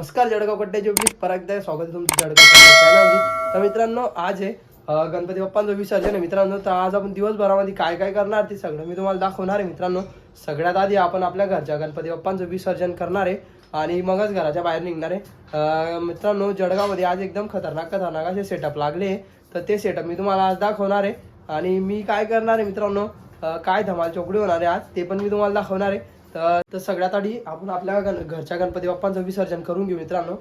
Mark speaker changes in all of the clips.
Speaker 1: नमस्कार जळगाव कट्ट्याचे परत एकदा स्वागत आहे तुमचं जळगाव कट्टा चॅनलमध्ये। तर मित्रांनो आज आहे गणपती बाप्पांचं विसर्जन आहे मित्रांनो। तर आज आपण दिवसभरामध्ये काय काय करणार ते सगळं मी तुम्हाला दाखवणार आहे मित्रांनो। सगळ्यात आधी आपण आपल्या घरच्या गणपती बाप्पांचं विसर्जन करणार आहे आणि मगच घराच्या बाहेर निघणार आहे। मित्रांनो जळगावमध्ये आज एकदम खतरनाक असे सेटअप लागले, तर ते सेटअप मी तुम्हाला आज दाखवणार आहे आणि मी काय करणार आहे मित्रांनो, काय धमाल चौकडी होणार आहे आज ते पण मी तुम्हाला दाखवणार आहे। तर सगळ्यात आधी आपण आपल्या घरच्या गणपती बाप्पांचं विसर्जन करून घेऊ मित्रांनो।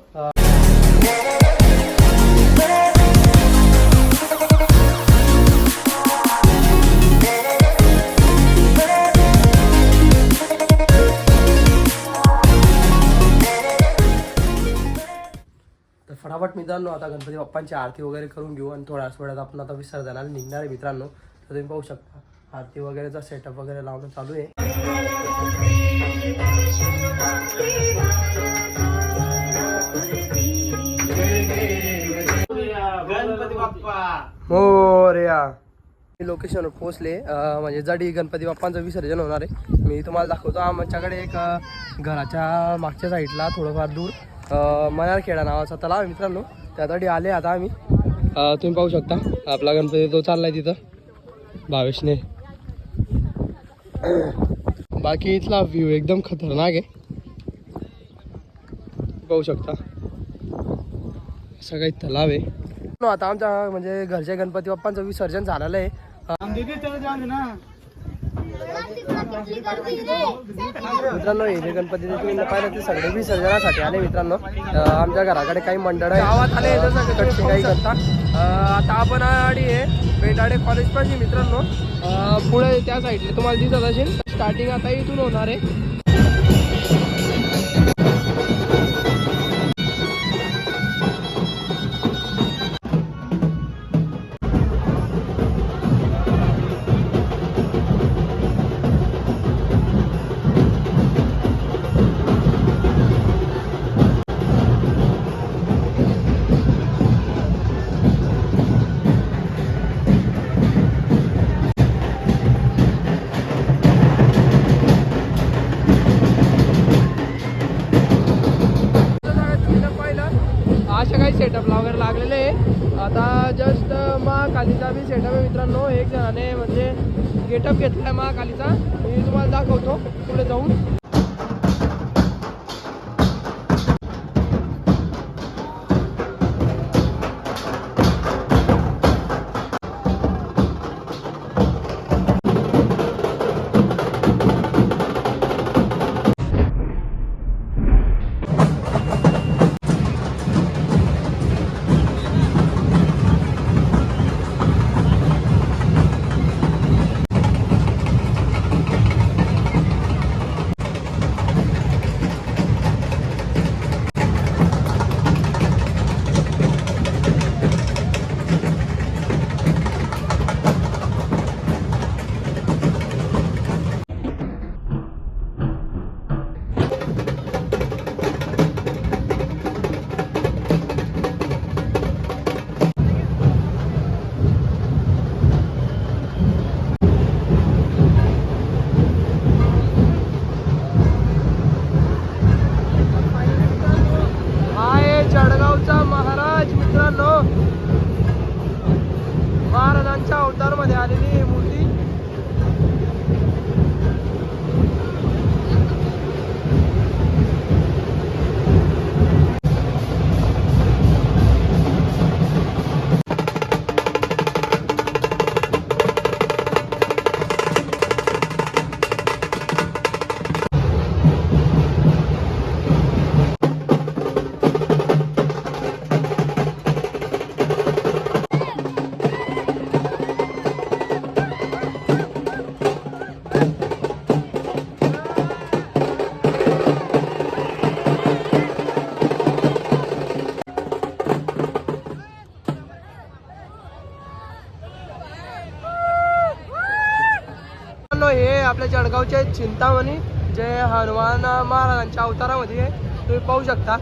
Speaker 1: तर फटाफट मित्रांनो आता गणपती बाप्पांची आरती वगैरे करून घेऊ आणि थोड्याच वेळात आपण आता विसर्जनाला निघणार आहे मित्रांनो। तर तुम्ही पाहू शकता आरती वगैरेचा सेटअप वगैरे लावणं चालू आहे।
Speaker 2: गणपती बाप्पा
Speaker 1: मोरया लोकेशनवर पोहोचले, म्हणजे जडी गणपती बाप्पांचं विसर्जन होणार आहे। मी तुम्हाला दाखवतो आमच्याकडे एक घराच्या मागच्या साईडला थोडंफार दूर मनारखेडा नावाचा तलाव आहे मित्रांनो। त्यासाठी आले आता आम्ही। तुम्ही पाहू शकता आपला गणपती तो चाललाय तिथं भावेशने। बाकी इथला व्ह्यू एकदम खतरनाक आहे, पाहू शकता सगळं तलाव आहे। आता आमच्या म्हणजे घरच्या गणपती बाप्पांचं विसर्जन झालेलं आहे। मित्रांनो हे जे गणपती तुम्ही पाहिलं ते सगळे विसर्जनासाठी आले मित्रांनो। आमच्या घराकडे काही मंडळ गावात आले काही करता। आता आपण आडी आहे बेटाडे कॉलेज पाशी मित्रांनो। पुढे त्या साईडला तुम्हाला दिसत असेल स्टार्टिंग आता इथून होणार आहे। अशा काही सेटअप वगैरे लागलेले आहे। आता जस्ट महाकालीचा बी सेटअप आहे मित्रांनो। एक जणाने म्हणजे गेटअप घेतलाय महाकालीचा, मी तुम्हाला दाखवतो पुढे जाऊन। जळगावचा महाराज मित्रांनो, महाराजांच्या अवतार मध्ये आलेली मूर्ती। हे आपल्या जळगावचे चिंतामणी जे हनुमान महाराजांच्या अवतारामध्ये आहे, तुम्ही पाहू शकता।